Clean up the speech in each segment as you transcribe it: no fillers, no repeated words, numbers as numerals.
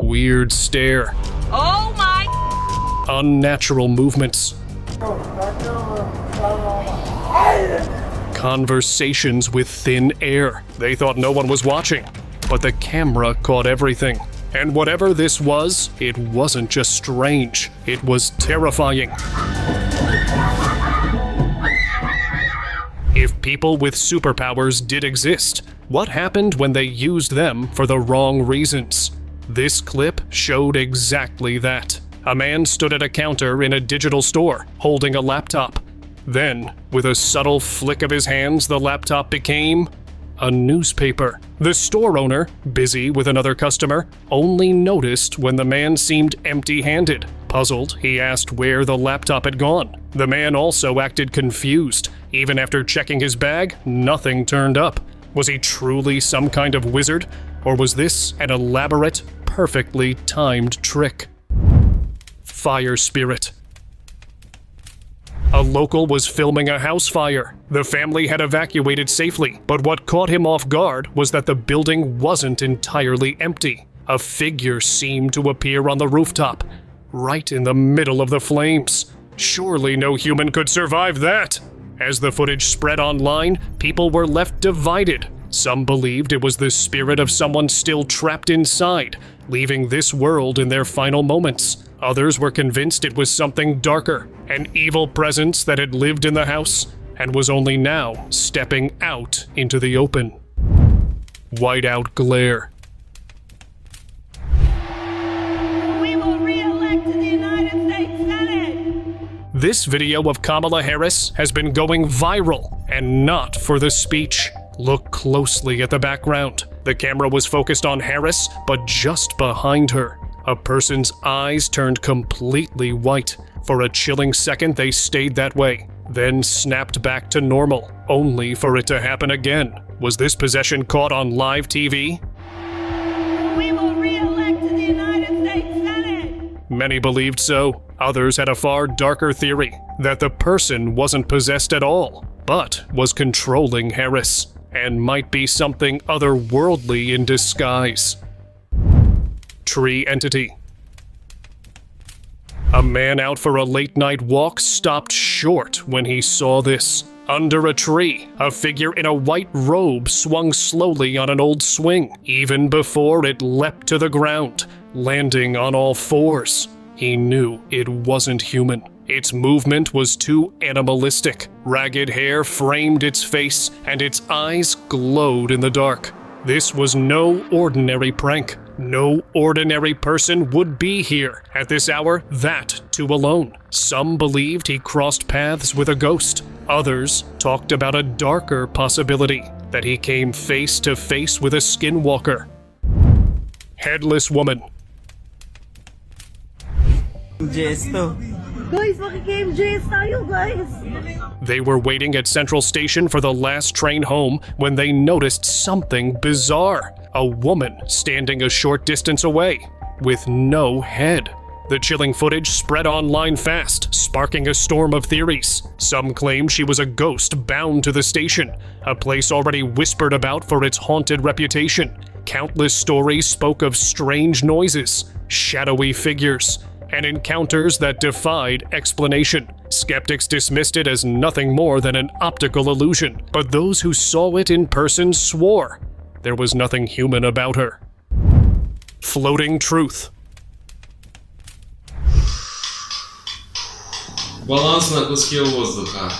weird stare. Oh my! Unnatural movements. Conversations with thin air. They thought no one was watching, but the camera caught everything. And whatever this was, it wasn't just strange, it was terrifying. If people with superpowers did exist, what happened when they used them for the wrong reasons? This clip showed exactly that. A man stood at a counter in a digital store, holding a laptop. Then, with a subtle flick of his hands, the laptop became a newspaper. The store owner, busy with another customer, only noticed when the man seemed empty-handed. Puzzled, he asked where the laptop had gone. The man also acted confused. Even after checking his bag, nothing turned up. Was he truly some kind of wizard? Or was this an elaborate, perfectly timed trick? Fire spirit. A local was filming a house fire. The family had evacuated safely, but what caught him off guard was that the building wasn't entirely empty. A figure seemed to appear on the rooftop, right in the middle of the flames. Surely no human could survive that. As the footage spread online, people were left divided. Some believed it was the spirit of someone still trapped inside, leaving this world in their final moments. Others were convinced it was something darker, an evil presence that had lived in the house and was only now stepping out into the open. Whiteout glare. We will re-elect to the United States Senate! This video of Kamala Harris has been going viral, and not for the speech. Look closely at the background. The camera was focused on Harris, but just behind her, a person's eyes turned completely white. For a chilling second, they stayed that way, then snapped back to normal, only for it to happen again. Was this possession caught on live TV? We will re-elect to the United States Senate! Many believed so. Others had a far darker theory, that the person wasn't possessed at all, but was controlling Harris, and might be something otherworldly in disguise. Tree entity. A man out for a late-night walk stopped short when he saw this. Under a tree, a figure in a white robe swung slowly on an old swing, even before it leapt to the ground, landing on all fours. He knew it wasn't human. Its movement was too animalistic. Ragged hair framed its face, and its eyes glowed in the dark. This was no ordinary prank. No ordinary person would be here at this hour, that too alone. Some believed he crossed paths with a ghost. Others talked about a darker possibility, that he came face to face with a skinwalker. Headless woman. Guys, makiki-MJS tayo, guys! They were waiting at Central Station for the last train home when they noticed something bizarre. A woman standing a short distance away, with no head. The chilling footage spread online fast, sparking a storm of theories. Some claimed she was a ghost bound to the station, a place already whispered about for its haunted reputation. Countless stories spoke of strange noises, shadowy figures, and encounters that defied explanation. Skeptics dismissed it as nothing more than an optical illusion, but those who saw it in person swore there was nothing human about her. Floating truth. Баланс на куске воздуха.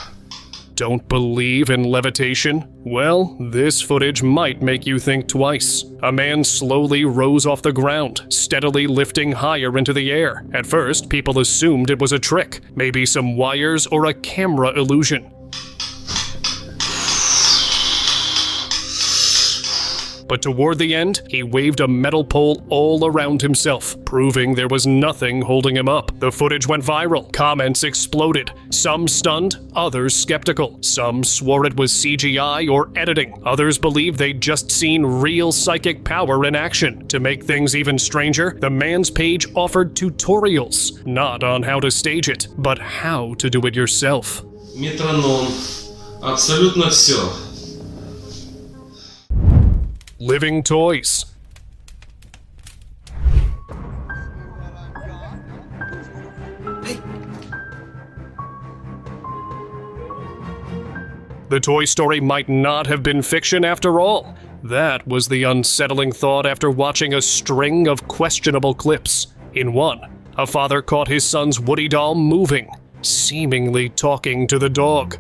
Don't believe in levitation? Well, this footage might make you think twice. A man slowly rose off the ground, steadily lifting higher into the air. At first, people assumed it was a trick, maybe some wires or a camera illusion. But toward the end, he waved a metal pole all around himself, proving there was nothing holding him up. The footage went viral. Comments exploded. Some stunned, others skeptical. Some swore it was CGI or editing. Others believed they'd just seen real psychic power in action. To make things even stranger, the man's page offered tutorials, not on how to stage it, but how to do it yourself. Метроном. Абсолютно все. Living toys. The toy story might not have been fiction after all. That was the unsettling thought after watching a string of questionable clips. In one, a father caught his son's Woody doll moving, seemingly talking to the dog.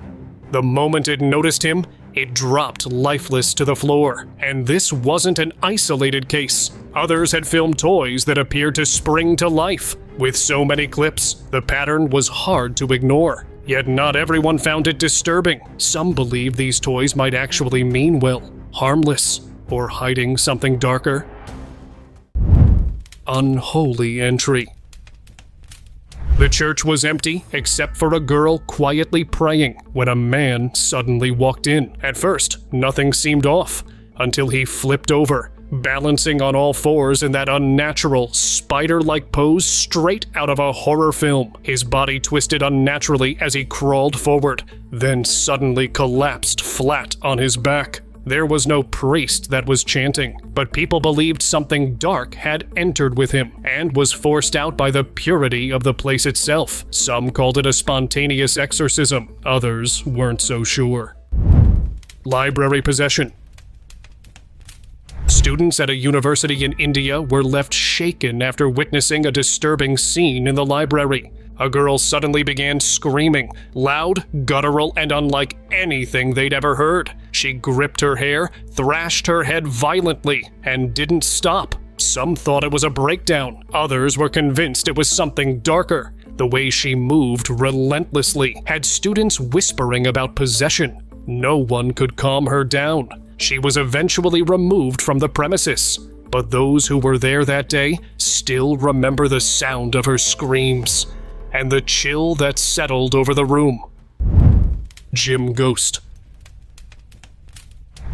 The moment it noticed him, it dropped lifeless to the floor. And this wasn't an isolated case. Others had filmed toys that appeared to spring to life. With so many clips, the pattern was hard to ignore. Yet not everyone found it disturbing. Some believed these toys might actually mean well, harmless, or hiding something darker. Unholy Entry. The church was empty except for a girl quietly praying when a man suddenly walked in. At first, nothing seemed off until he flipped over, balancing on all fours in that unnatural, spider-like pose straight out of a horror film. His body twisted unnaturally as he crawled forward, then suddenly collapsed flat on his back. There was no priest that was chanting, but people believed something dark had entered with him and was forced out by the purity of the place itself. Some called it a spontaneous exorcism, others weren't so sure. Library possession. Students at a university in India were left shaken after witnessing a disturbing scene in the library. A girl suddenly began screaming, loud, guttural, and unlike anything they'd ever heard. She gripped her hair, thrashed her head violently, and didn't stop. Some thought it was a breakdown. Others were convinced it was something darker. The way she moved relentlessly had students whispering about possession. No one could calm her down. She was eventually removed from the premises, but those who were there that day still remember the sound of her screams and the chill that settled over the room. Gym ghost.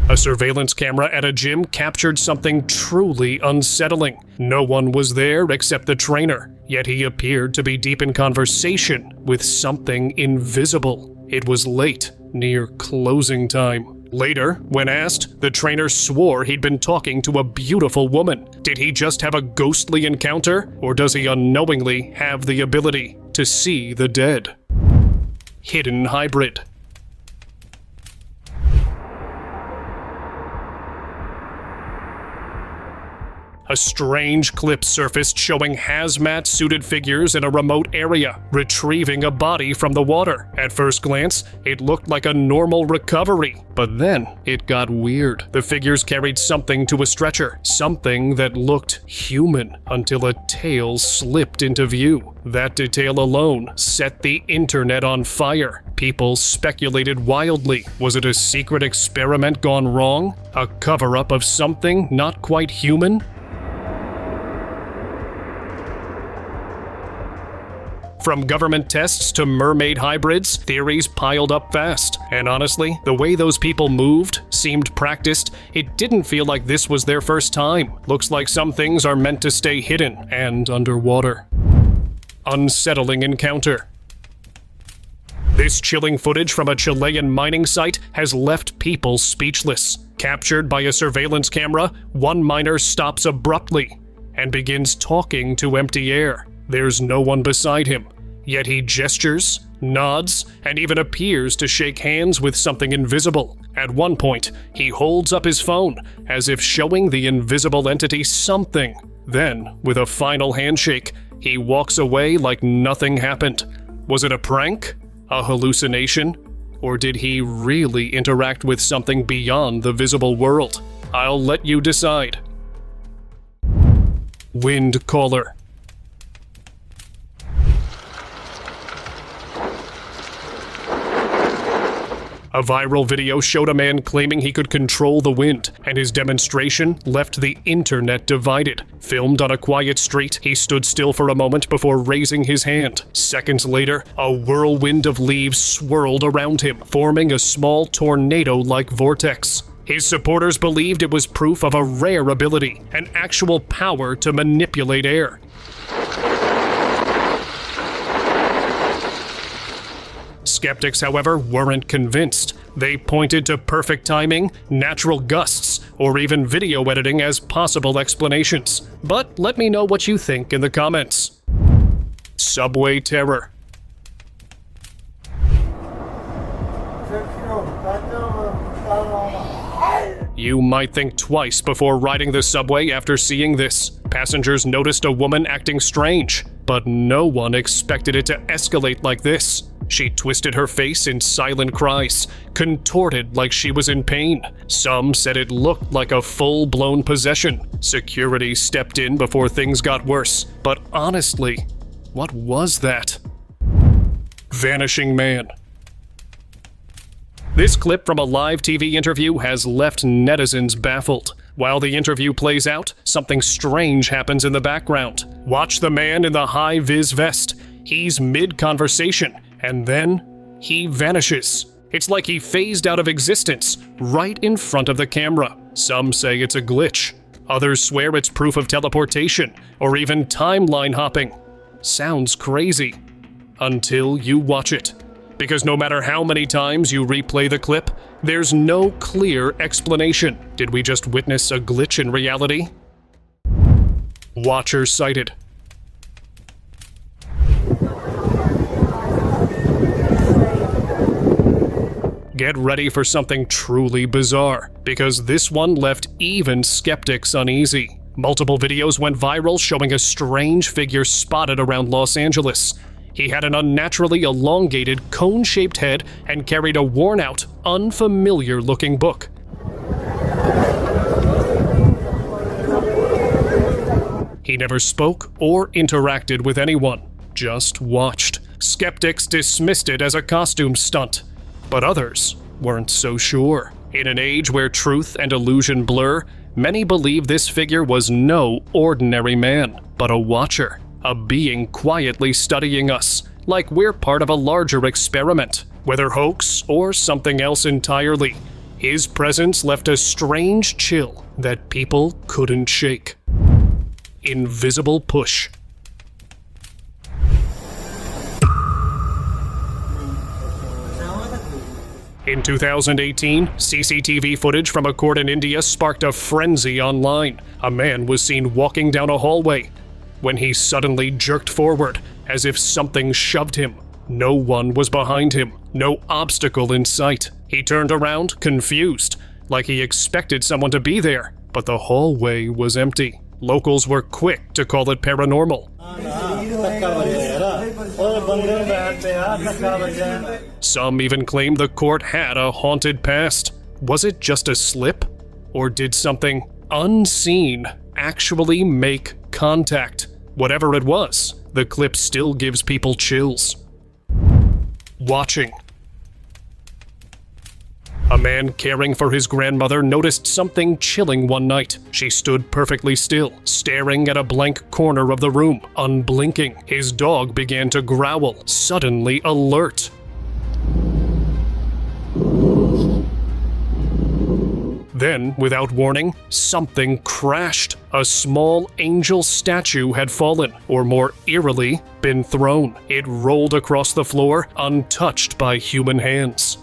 A surveillance camera at a gym captured something truly unsettling. No one was there except the trainer, yet he appeared to be deep in conversation with something invisible. It was late, near closing time. Later, when asked, the trainer swore he'd been talking to a beautiful woman. Did he just have a ghostly encounter, or does he unknowingly have the ability to see the dead? Hidden hybrid. A strange clip surfaced showing hazmat-suited figures in a remote area, retrieving a body from the water. At first glance, it looked like a normal recovery, but then it got weird. The figures carried something to a stretcher, something that looked human, until a tail slipped into view. That detail alone set the internet on fire. People speculated wildly. Was it a secret experiment gone wrong? A cover-up of something not quite human? From government tests to mermaid hybrids, theories piled up fast. And honestly, the way those people moved, seemed practiced, it didn't feel like this was their first time. Looks like some things are meant to stay hidden and underwater. Unsettling Encounter. This chilling footage from a Chilean mining site has left people speechless. Captured by a surveillance camera, one miner stops abruptly and begins talking to empty air. There's no one beside him, yet he gestures, nods, and even appears to shake hands with something invisible. At one point, he holds up his phone, as if showing the invisible entity something. Then, with a final handshake, he walks away like nothing happened. Was it a prank? A hallucination? Or did he really interact with something beyond the visible world? I'll let you decide. Wind Caller. A viral video showed a man claiming he could control the wind, and his demonstration left the internet divided. Filmed on a quiet street, he stood still for a moment before raising his hand. Seconds later, a whirlwind of leaves swirled around him, forming a small tornado-like vortex. His supporters believed it was proof of a rare ability, an actual power to manipulate air. Skeptics, however, weren't convinced. They pointed to perfect timing, natural gusts, or even video editing as possible explanations. But let me know what you think in the comments. Subway Terror. You might think twice before riding the subway after seeing this. Passengers noticed a woman acting strange, but no one expected it to escalate like this. She twisted her face in silent cries, contorted like she was in pain. Some said it looked like a full-blown possession. Security stepped in before things got worse, but honestly, what was that? Vanishing Man. This clip from a live TV interview has left netizens baffled. While the interview plays out, something strange happens in the background. Watch the man in the high-vis vest. He's mid-conversation, and then he vanishes. It's like he phased out of existence right in front of the camera. Some say it's a glitch. Others swear it's proof of teleportation or even timeline hopping. Sounds crazy. Until you watch it. Because no matter how many times you replay the clip, there's no clear explanation. Did we just witness a glitch in reality? Watcher sighted. Get ready for something truly bizarre, because this one left even skeptics uneasy. Multiple videos went viral showing a strange figure spotted around Los Angeles. He had an unnaturally elongated, cone-shaped head and carried a worn-out, unfamiliar-looking book. He never spoke or interacted with anyone, just watched. Skeptics dismissed it as a costume stunt, but others weren't so sure. In an age where truth and illusion blur, many believe this figure was no ordinary man, but a watcher. A being quietly studying us, like we're part of a larger experiment. Whether hoax or something else entirely, his presence left a strange chill that people couldn't shake. Invisible push. In 2018, CCTV footage from a court in India sparked a frenzy online. A man was seen walking down a hallway when he suddenly jerked forward, as if something shoved him. No one was behind him, no obstacle in sight. He turned around, confused, like he expected someone to be there, but the hallway was empty. Locals were quick to call it paranormal. Some even claimed the court had a haunted past. Was it just a slip? Or did something unseen actually make contact? Whatever it was, the clip still gives people chills. Watching. A man caring for his grandmother noticed something chilling one night. She stood perfectly still, staring at a blank corner of the room, unblinking. His dog began to growl, suddenly alert. Then, without warning, something crashed. A small angel statue had fallen, or more eerily, been thrown. It rolled across the floor, untouched by human hands.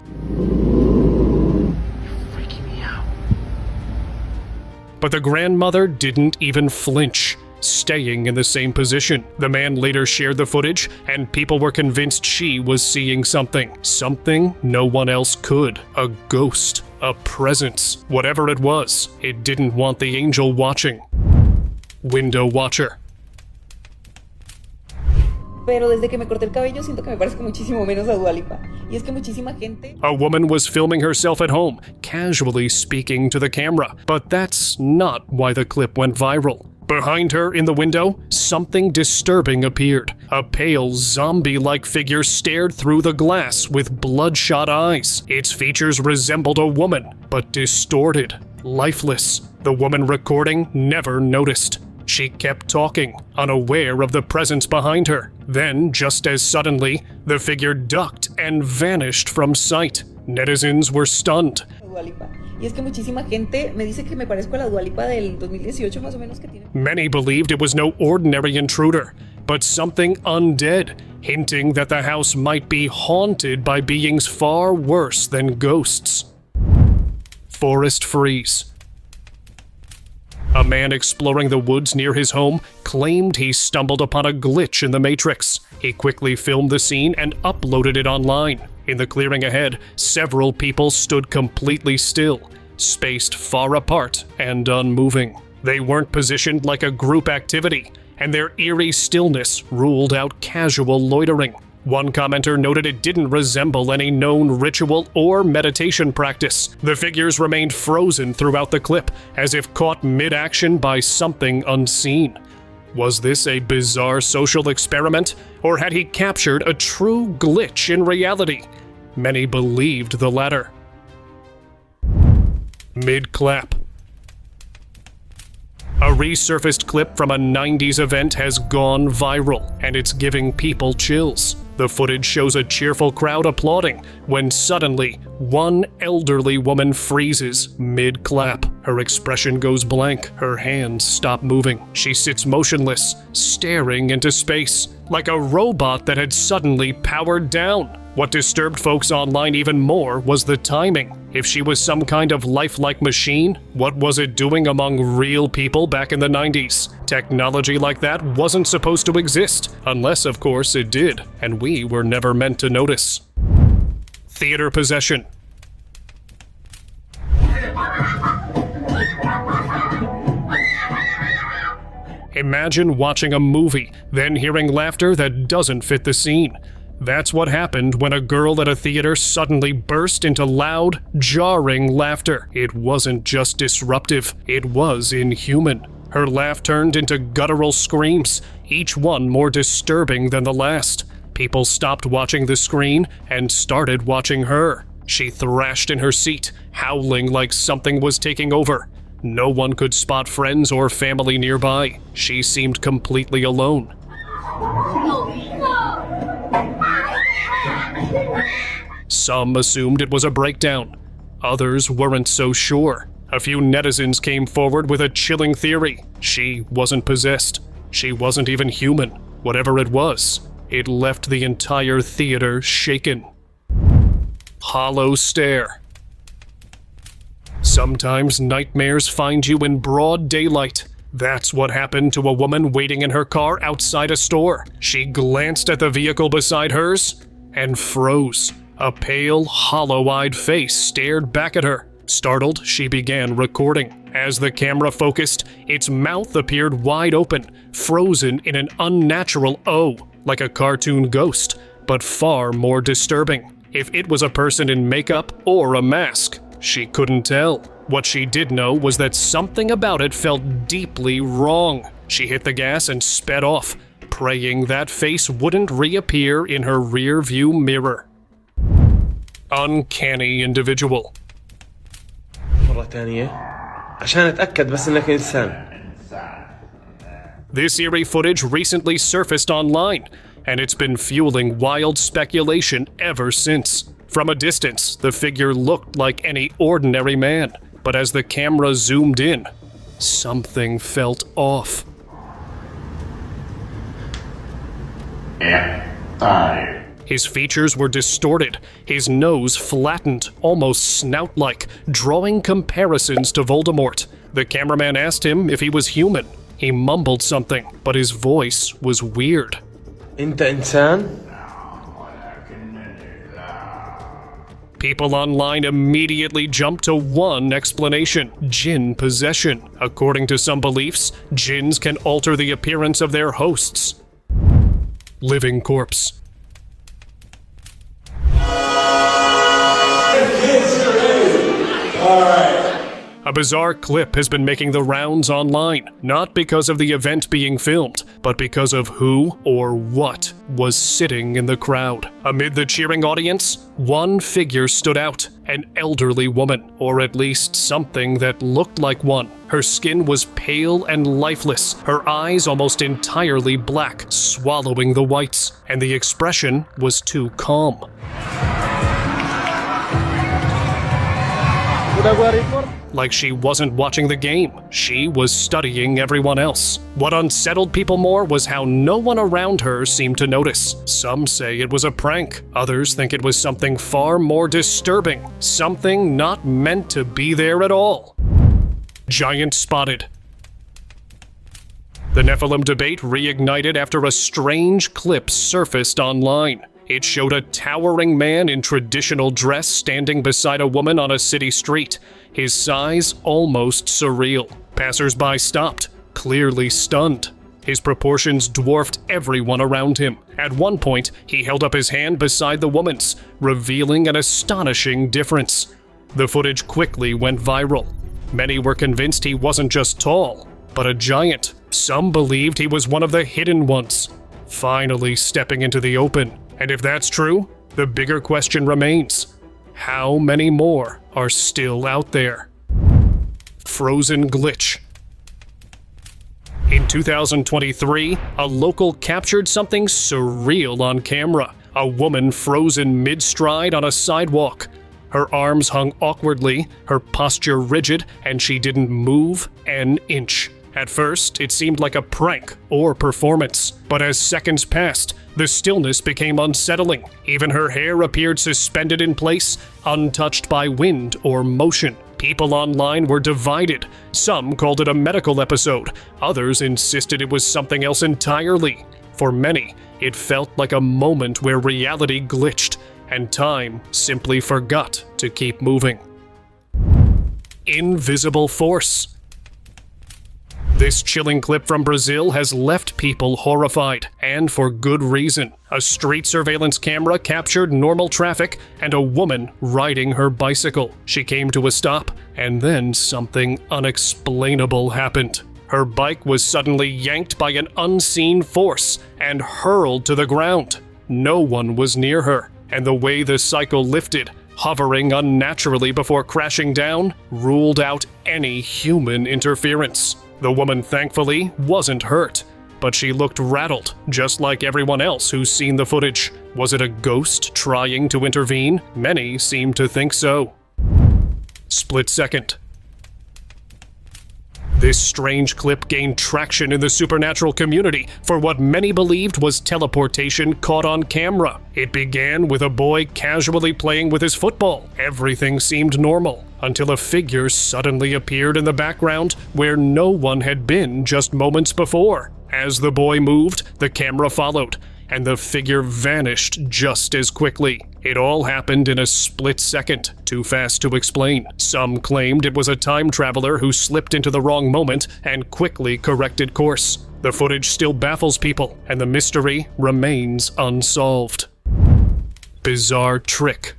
But the grandmother didn't even flinch, staying in the same position. The man later shared the footage, and people were convinced she was seeing something. Something no one else could. A ghost. A presence. Whatever it was, it didn't want the angel watching. Window watcher. Pero desde que me corté el cabello siento que me parezco muchísimo menos a Dua Lipa. Y es que muchísima gente... A woman was filming herself at home, casually speaking to the camera. But that's not why the clip went viral. Behind her in the window, something disturbing appeared. A pale, zombie-like figure stared through the glass with bloodshot eyes. Its features resembled a woman, but distorted, lifeless. The woman recording never noticed. She kept talking, unaware of the presence behind her. Then, just as suddenly, the figure ducked and vanished from sight. Netizens were stunned. Dua Lipa. Y es que muchísima gente me dice que me parezco a la Dua Lipa del 2018 más o menos que tiene. Many believed it was no ordinary intruder, but something undead, hinting that the house might be haunted by beings far worse than ghosts. Forest freeze. A man exploring the woods near his home claimed he stumbled upon a glitch in the Matrix. He quickly filmed the scene and uploaded it online. In the clearing ahead, several people stood completely still. spaced far apart and unmoving. They weren't positioned like a group activity, and their eerie stillness ruled out casual loitering. One commenter noted it didn't resemble any known ritual or meditation practice. The figures remained frozen throughout the clip, as if caught mid-action by something unseen. Was this a bizarre social experiment, or had he captured a true glitch in reality? Many believed the latter. Midclap. A resurfaced clip from a 90s event has gone viral, and it's giving people chills. The footage shows a cheerful crowd applauding when suddenly one elderly woman freezes mid-clap. Her expression goes blank, her hands stop moving. She sits motionless, staring into space, like a robot that had suddenly powered down. What disturbed folks online even more was the timing. If she was some kind of lifelike machine, what was it doing among real people back in the 90s? Technology like that wasn't supposed to exist, unless of course it did, and we were never meant to notice. Theater possession. Imagine watching a movie, then hearing laughter that doesn't fit the scene. That's what happened when a girl at a theater suddenly burst into loud, jarring laughter. It wasn't just disruptive, it was inhuman. Her laugh turned into guttural screams, each one more disturbing than the last. People stopped watching the screen and started watching her. She thrashed in her seat, howling like something was taking over. No one could spot friends or family nearby. She seemed completely alone. Some assumed it was a breakdown. Others weren't so sure. A few netizens came forward with a chilling theory. She wasn't possessed. She wasn't even human. Whatever it was, it left the entire theater shaken. Hollow stare. Sometimes nightmares find you in broad daylight. That's what happened to a woman waiting in her car outside a store. She glanced at the vehicle beside hers and froze. A pale, hollow-eyed face stared back at her. Startled, she began recording. As the camera focused, its mouth appeared wide open, frozen in an unnatural O, like a cartoon ghost, but far more disturbing. If it was a person in makeup or a mask, she couldn't tell. What she did know was that something about it felt deeply wrong. She hit the gas and sped off, praying that face wouldn't reappear in her rear-view mirror. Uncanny individual. مرة تانية عشان أتأكد بس إنك إنسان. This eerie footage recently surfaced online, and it's been fueling wild speculation ever since. From a distance, the figure looked like any ordinary man, but as the camera zoomed in, something felt off. His features were distorted, his nose flattened, almost snout-like, drawing comparisons to Voldemort. The cameraman asked him if he was human. He mumbled something, but his voice was weird. أنت إنسان؟ People online immediately jumped to one explanation: jinn possession. According to some beliefs, jinns can alter the appearance of their hosts. Living corpse. A bizarre clip has been making the rounds online, not because of the event being filmed, but because of who or what was sitting in the crowd. Amid the cheering audience, one figure stood out, an elderly woman, or at least something that looked like one. Her skin was pale and lifeless, her eyes almost entirely black, swallowing the whites, and the expression was too calm. Like she wasn't watching the game, she was studying everyone else. What unsettled people more was how no one around her seemed to notice. Some say it was a prank, others think it was something far more disturbing, something not meant to be there at all. Giant spotted. The Nephilim debate reignited after a strange clip surfaced online. It showed a towering man in traditional dress standing beside a woman on a city street, his size almost surreal. Passers-by stopped, clearly stunned. His proportions dwarfed everyone around him. At one point, he held up his hand beside the woman's, revealing an astonishing difference. The footage quickly went viral. Many were convinced he wasn't just tall, but a giant. Some believed he was one of the hidden ones, finally stepping into the open. And if that's true, the bigger question remains: how many more are still out there? Frozen glitch. In 2023, a local captured something surreal on camera. A woman frozen mid-stride on a sidewalk. Her arms hung awkwardly, her posture rigid, and she didn't move an inch. At first, it seemed like a prank or performance, but as seconds passed, the stillness became unsettling. Even her hair appeared suspended in place, untouched by wind or motion. People online were divided. Some called it a medical episode. Others insisted it was something else entirely. For many, it felt like a moment where reality glitched and time simply forgot to keep moving. Invisible force. This chilling clip from Brazil has left people horrified, and for good reason. A street surveillance camera captured normal traffic and a woman riding her bicycle. She came to a stop, and then something unexplainable happened. Her bike was suddenly yanked by an unseen force and hurled to the ground. No one was near her, and the way the cycle lifted, hovering unnaturally before crashing down, ruled out any human interference. The woman thankfully wasn't hurt, but she looked rattled, just like everyone else who's seen the footage. Was it a ghost trying to intervene? Many seem to think so. Split second. This strange clip gained traction in the supernatural community for what many believed was teleportation caught on camera. It began with a boy casually playing with his football. Everything seemed normal, until a figure suddenly appeared in the background where no one had been just moments before. As the boy moved, the camera followed, and the figure vanished just as quickly. It all happened in a split second, too fast to explain. Some claimed it was a time traveler who slipped into the wrong moment and quickly corrected course. The footage still baffles people, and the mystery remains unsolved. Bizarre trick.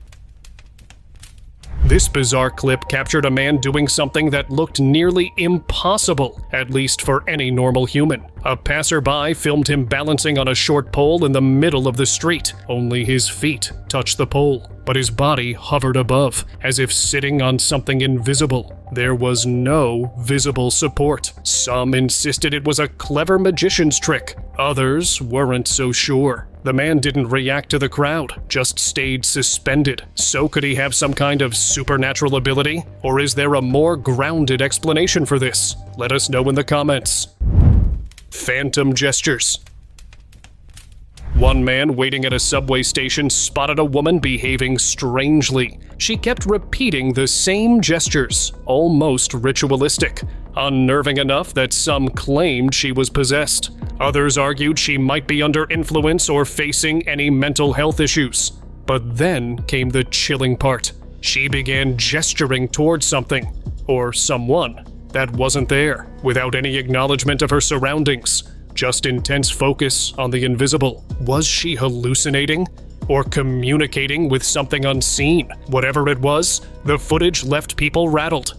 This bizarre clip captured a man doing something that looked nearly impossible, at least for any normal human. A passerby filmed him balancing on a short pole in the middle of the street. Only his feet touched the pole, but his body hovered above, as if sitting on something invisible. There was no visible support. Some insisted it was a clever magician's trick. Others weren't so sure. The man didn't react to the crowd, just stayed suspended. So could he have some kind of supernatural ability? Or is there a more grounded explanation for this? Let us know in the comments. Phantom gestures. One man waiting at a subway station spotted a woman behaving strangely. She kept repeating the same gestures, almost ritualistic, unnerving enough that some claimed she was possessed. Others argued she might be under influence or facing any mental health issues. But then came the chilling part. She began gesturing towards something, or someone, that wasn't there, without any acknowledgement of her surroundings. Just intense focus on the invisible. Was she hallucinating? Or communicating with something unseen? Whatever it was, the footage left people rattled.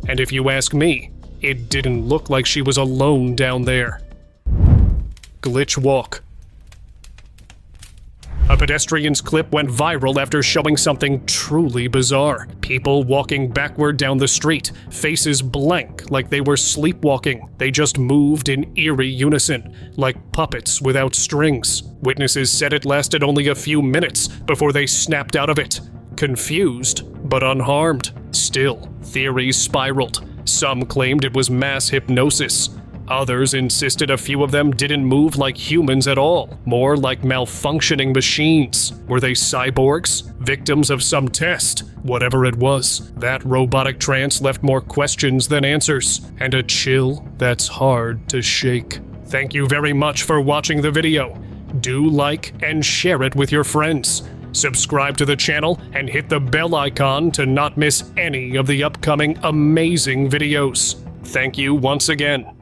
And if you ask me, it didn't look like she was alone down there. Glitch walk. A pedestrian's clip went viral after showing something truly bizarre. People walking backward down the street, faces blank like they were sleepwalking. They just moved in eerie unison, like puppets without strings. Witnesses said it lasted only a few minutes before they snapped out of it, confused but unharmed. Still, theories spiraled. Some claimed it was mass hypnosis. Others insisted a few of them didn't move like humans at all, more like malfunctioning machines. Were they cyborgs? Victims of some test? Whatever it was, that robotic trance left more questions than answers, and a chill that's hard to shake. Thank you very much for watching the video. do like and share it with your friends. Subscribe to the channel and hit the bell icon to not miss any of the upcoming amazing videos. Thank you once again.